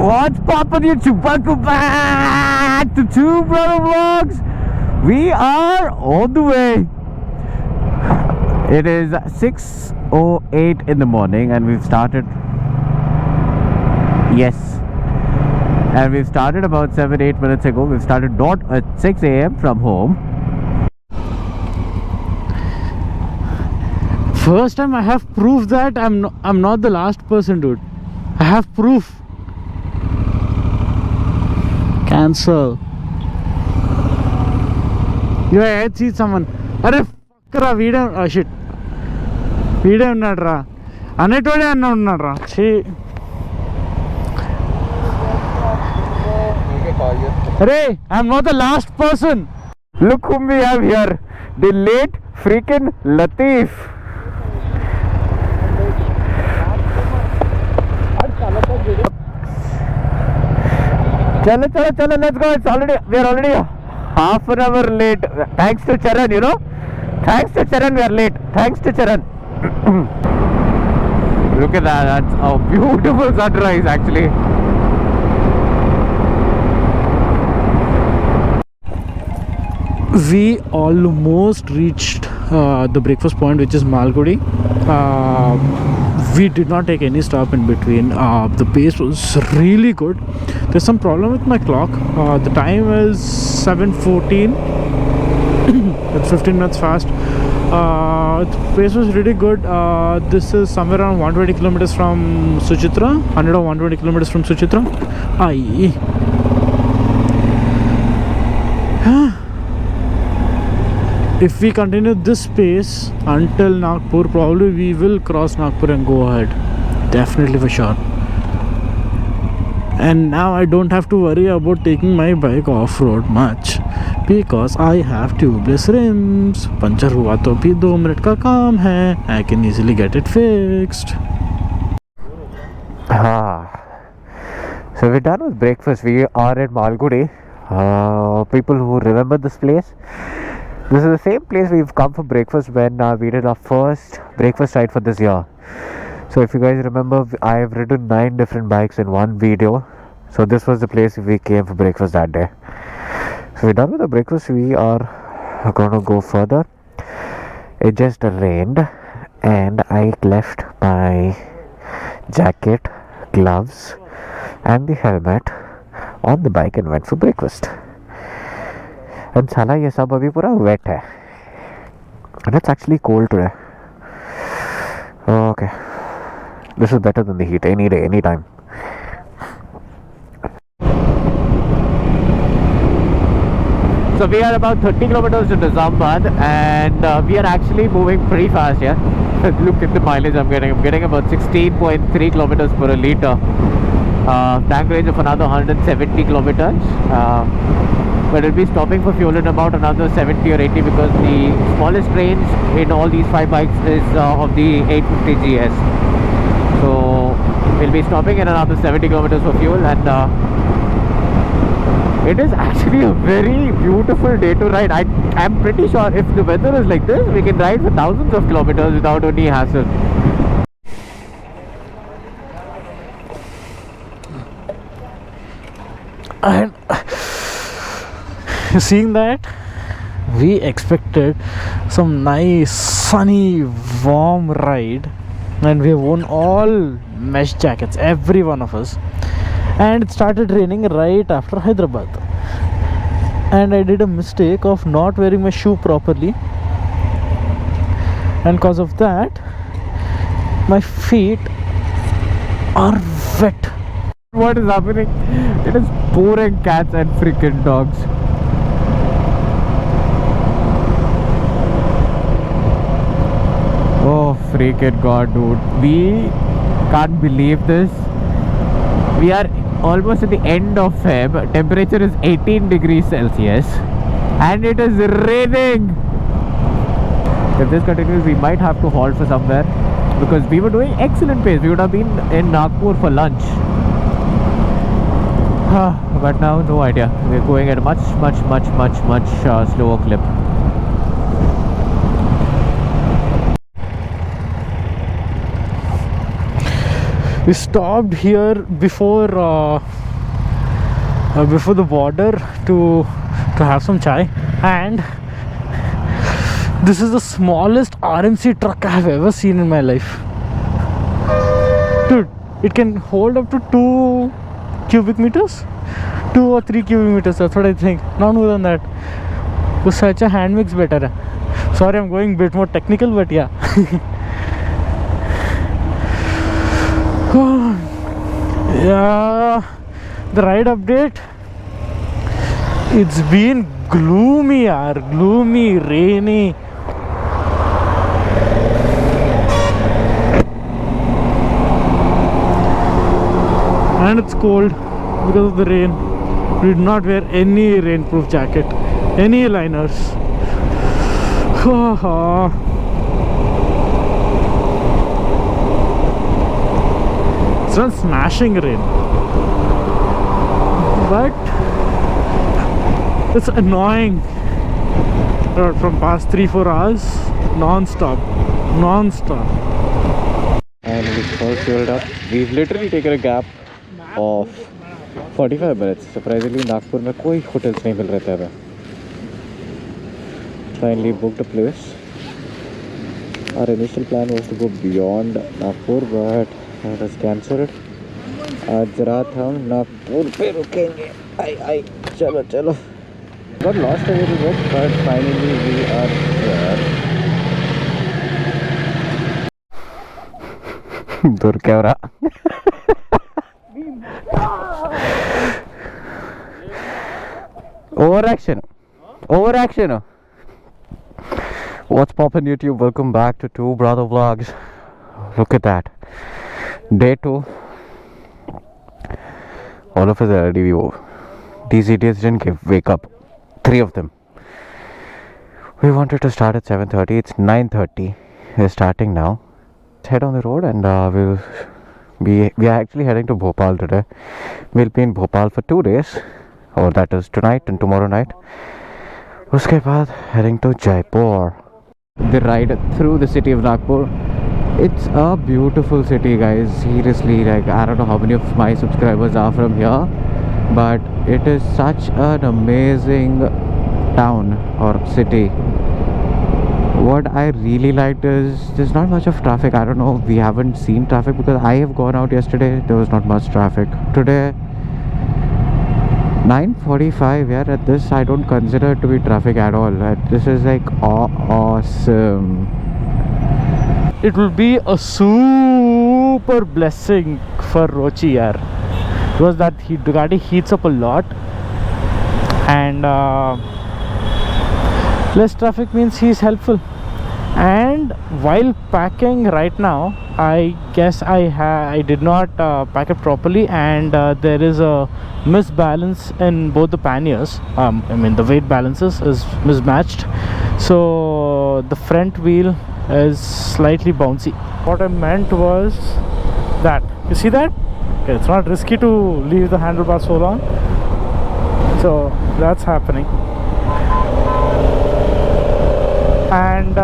What's poppin' YouTube? Welcome back to Two Brother Vlogs. We are on the way. It is 6:08 in the morning and we've started. Yes. And we've started about 7-8 minutes ago. We've started not at 6 a.m. from home. First time I have proof that I'm not the last person, dude. I have proof. Cancel. You had seen someone. Arre fuckra video. Oh shit. Video unnadra. Anetode anna unnadra. Chee. Arre, I'm not the last person. Look whom we have here. The late freaking Latif. Chalo, let's go. We are already half an hour late. Thanks to Charan, you know. Thanks to Charan, we are late. Thanks to Charan. Look at that. That's a beautiful sunrise, actually. We almost reached the breakfast point, which is Malgudi. We did not take any stop in between. The pace was really good. There's some problem with my clock. The time is 7:14. It's 15 minutes fast. The pace was really good. This is somewhere around 120 kilometers from Suchitra. 100 or 120 kilometers from Suchitra. If we continue this pace until Nagpur, probably we will cross Nagpur and go ahead. Definitely, for sure. And now I don't have to worry about taking my bike off-road much, because I have tubeless rims. Puncture हुआ तो भी 2 minute का काम है. I can easily get it fixed. So we're done with breakfast. We are at Malgudi. People who remember this place, this is the same place we've come for breakfast when we did our first breakfast ride for this year. So if you guys remember, I have ridden 9 different bikes in one video. So this was the place we came for breakfast that day. So we're done with the breakfast. We are going to go further. It just rained and I left my jacket, gloves and the helmet on the bike and went for breakfast. And sala ye sab abhi pura wet hai. And it's actually cold today. Okay. This is better than the heat any day, any time. So we are about 30 kilometers to Nizamabad and we are actually moving pretty fast here. Look at the mileage I'm getting. I'm getting about 16.3 kilometers per litre. Tank range of another 170 kilometers. But it'll be stopping for fuel in about another 70 or 80 because the smallest range in all these 5 bikes is of the 850 GS. So we'll be stopping at another 70 kilometers for fuel, and it is actually a very beautiful day to ride. I'm pretty sure if the weather is like this, we can ride for thousands of kilometers without any hassle. And seeing that, we expected some nice sunny warm ride, and we won all mesh jackets, every one of us, and it started raining right after Hyderabad, and I did a mistake of not wearing my shoe properly, and because of that my feet are wet. What is happening? It is pouring cats and freaking dogs. Oh freaking god, dude. We can't believe this. We are almost at the end of Feb. Temperature is 18 degrees Celsius and it is raining. If this continues, we might have to halt for somewhere because we were doing excellent pace. We would have been in Nagpur for lunch. But now, no idea. We're going at a much slower clip. We stopped here before the border to have some chai, and this is the smallest RMC truck I have ever seen in my life. Dude, it can hold up to 2 cubic meters, 2 or 3 cubic meters. That's what I think. Not more than that. Such a hand mix better. Sorry, I'm going a bit more technical, but yeah. Yeah, the ride update. It's been gloomy, yaar. Gloomy, rainy. And it's cold because of the rain. We did not wear any rainproof jacket, any liners. It's not smashing rain, but it's annoying. From past 3-4 hours, non-stop. And it's all filled up. We've literally taken a gap of 45 minutes. Surprisingly, Nagpur में कोई hotels नहीं मिल रहे थे हमें. Finally booked a place. Our initial plan was to go beyond Nagpur, but that was cancelled. आज रात हम नागपुर पे रुकेंगे. आई चलो. Got lost a little bit, but finally we are here. दूर camera. Overaction. What's poppin' YouTube? Welcome back to Two Brother Vlogs. Look at that. Day 2. All of us are already. These idiots didn't wake up. 3 of them. We wanted to start at 7:30. It's 9:30. We're starting now. Let's head on the road, and we are actually heading to Bhopal today. We'll be in Bhopal for 2 days, or that is tonight and tomorrow night. Uske baad heading to Jaipur. The ride through the city of Nagpur. It's a beautiful city, guys. Seriously, like, I don't know how many of my subscribers are from here, but it is such an amazing town or city. What I really liked is there's not much of traffic. I don't know, we haven't seen traffic because I have gone out yesterday. There was not much traffic. Today 9:45, yeah, at this I don't consider it to be traffic at all. This is like awesome. It will be a super blessing for Rochi, yaar, because that Ducati heats up a lot, and less traffic means he's helpful. And while packing right now, I guess I did not pack it properly, and there is a misbalance in both the panniers. I mean, the weight balances is mismatched, so the front wheel is slightly bouncy. What I meant was that, you see that? Okay, it's not risky to leave the handlebar so long, so that's happening. And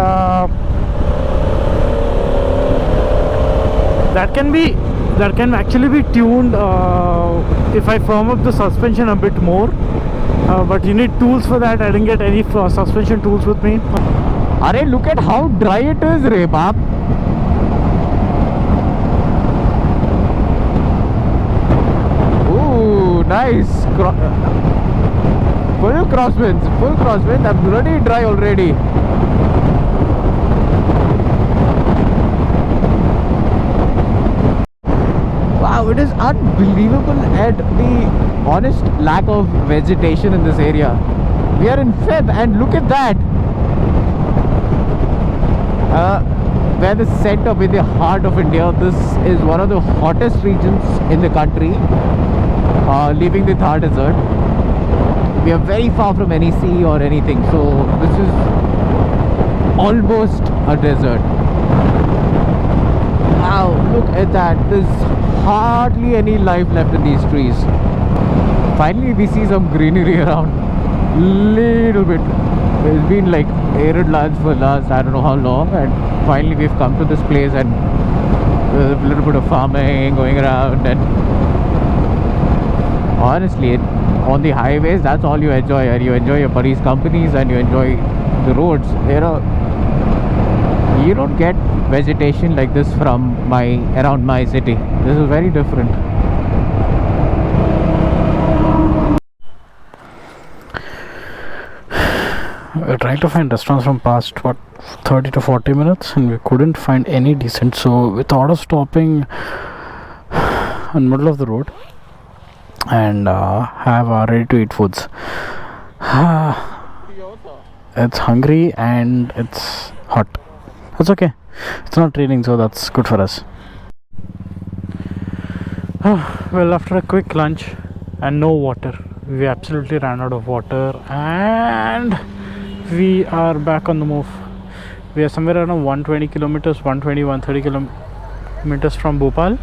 that can actually be tuned if I firm up the suspension a bit more, but you need tools for that. I didn't get any suspension tools with me. Arey, look at how dry it is, re baap. Ooh, nice. Full crosswinds. I'm bloody dry already. Wow, it is unbelievable at the honest lack of vegetation in this area. We are in Feb, and look at that. We're the center, with the heart of India. This is one of the hottest regions in the country, leaving the Thar Desert. We are very far from any sea or anything, so this is almost a desert. Wow, look at that. There's hardly any life left in these trees. Finally, we see some greenery around. Little bit. It's been like arid lands for last I don't know how long, and finally we've come to this place, and There's a little bit of farming going around, and honestly, on the highways, that's all you enjoy. And you enjoy your buddies' companies, and you enjoy the roads. You don't get vegetation like this from around my city. This is very different. We're trying to find restaurants from past 30 to 40 minutes, and we couldn't find any decent, so we thought of stopping in the middle of the road and have ready to eat foods. It's hungry and it's hot. It's okay, it's not raining, so that's good for us. Well, after a quick lunch and no water, we absolutely ran out of water, and we are back on the move. We are somewhere around 120 kilometers, 130 kilometers from Bhopal.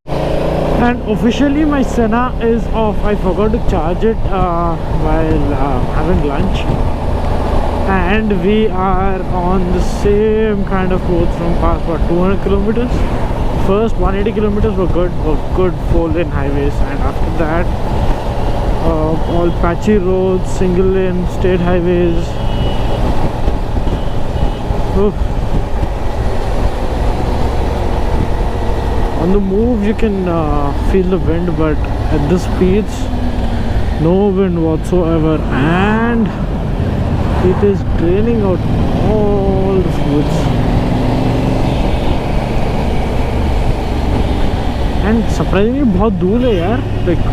And officially my Sena is off. I forgot to charge it while having lunch. And we are on the same kind of roads from past 200 kilometers. First 180 kilometers were good 4-lane highways, and after that all patchy roads, single lane state highways. Oof. On the move you can feel the wind, but at this speeds no wind whatsoever, and it is draining out all the fluids. And surprisingly बहुत धूल है यार, like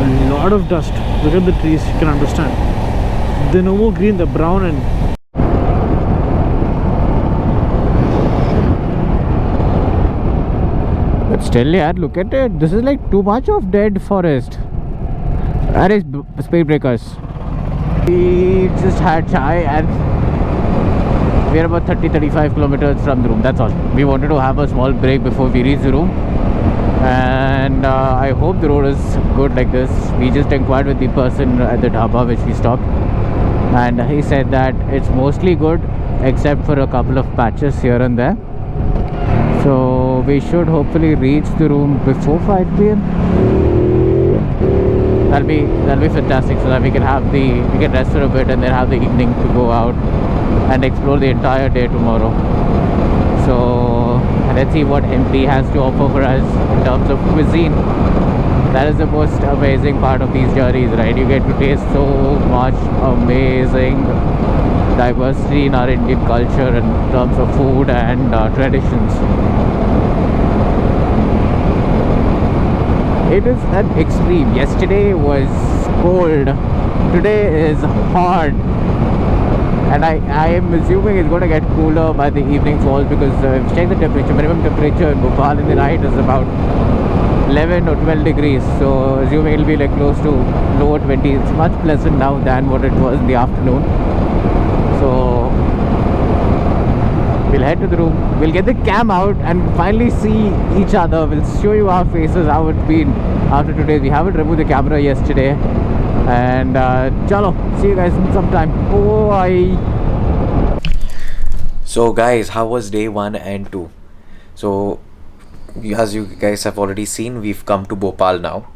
a lot of dust. Look at the trees, you can understand. They're no more green, they're brown. And but still, yeah, look at it. This is like too much of dead forest. That is speed breakers. We just had chai and we are about 30-35 kilometers from the room. That's all. We wanted to have a small break before we reach the room, and I hope the road is good like this. We just inquired with the person at the dhaba which we stopped, and he said that it's mostly good except for a couple of patches here and there. So we should hopefully reach the room before 5 p.m. That'll be fantastic, so that we can rest for a bit and then have the evening to go out and explore the entire day tomorrow. So let's see what MP has to offer for us in terms of cuisine. That is the most amazing part of these journeys, right? You get to taste so much amazing diversity in our Indian culture in terms of food and traditions. It is an extreme. Yesterday was cold, today is hot, and I am assuming it's going to get cooler by the evening falls, because check the temperature. Minimum temperature in Bhopal in the night is about 11 or 12 degrees, so assuming it'll be like close to lower 20s. It's much pleasant now than what it was in the afternoon. So we'll head to the room, we'll get the cam out and finally see each other. We'll show you our faces, how it's been after today. We haven't removed the camera yesterday, and chalo, see you guys in some time. Bye. So guys, how was day 1 and 2? So as you guys have already seen, we've come to Bhopal now.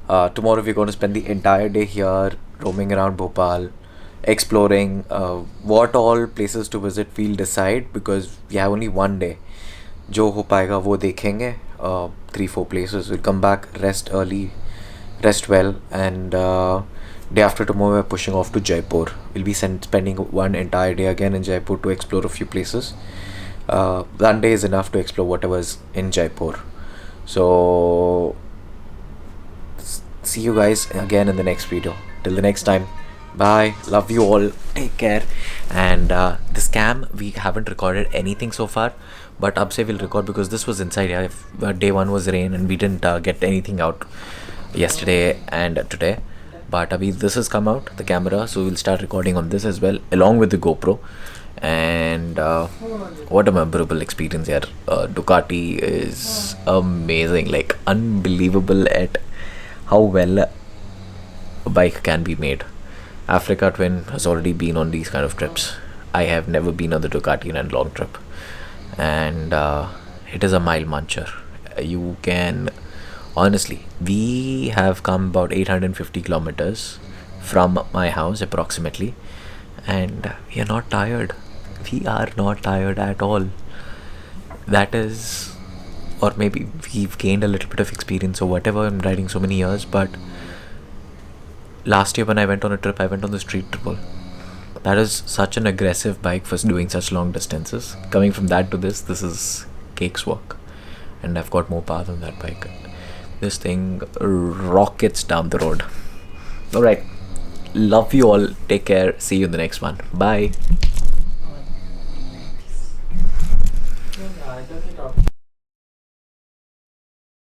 Tomorrow we're going to spend the entire day here roaming around Bhopal, exploring what all places to visit. We'll decide because we have only one day. Jo ho paega wo dekhenge. 3-4 places. We'll come back, rest early, rest well, and day after tomorrow we're pushing off to Jaipur. We'll be spending one entire day again in Jaipur to explore a few places. One day is enough to explore whatever's in Jaipur. So see you guys again in the next video. Till the next time, bye, love you all, take care. And this cam, we haven't recorded anything so far, but ab se we'll record because this was inside. Day 1 was rain and we didn't get anything out yesterday and today, but abhi this has come out, the camera, so we'll start recording on this as well along with the GoPro. And what a memorable experience here. Ducati is amazing, like unbelievable at how well a bike can be made. Africa Twin has already been on these kind of trips. I have never been on the Ducati in a long trip, and it is a mile muncher. You can honestly, we have come about 850 kilometers from my house approximately, and we are not tired. We are not tired at all. That is, or maybe we've gained a little bit of experience or whatever. I'm riding so many years, but last year when I went on a trip, I went on the Street Triple. That is such an aggressive bike for doing such long distances. Coming from that to this is cakes work, and I've got more power than that bike. This thing rockets down the road. Alright, love you all. Take care. See you in the next one. Bye.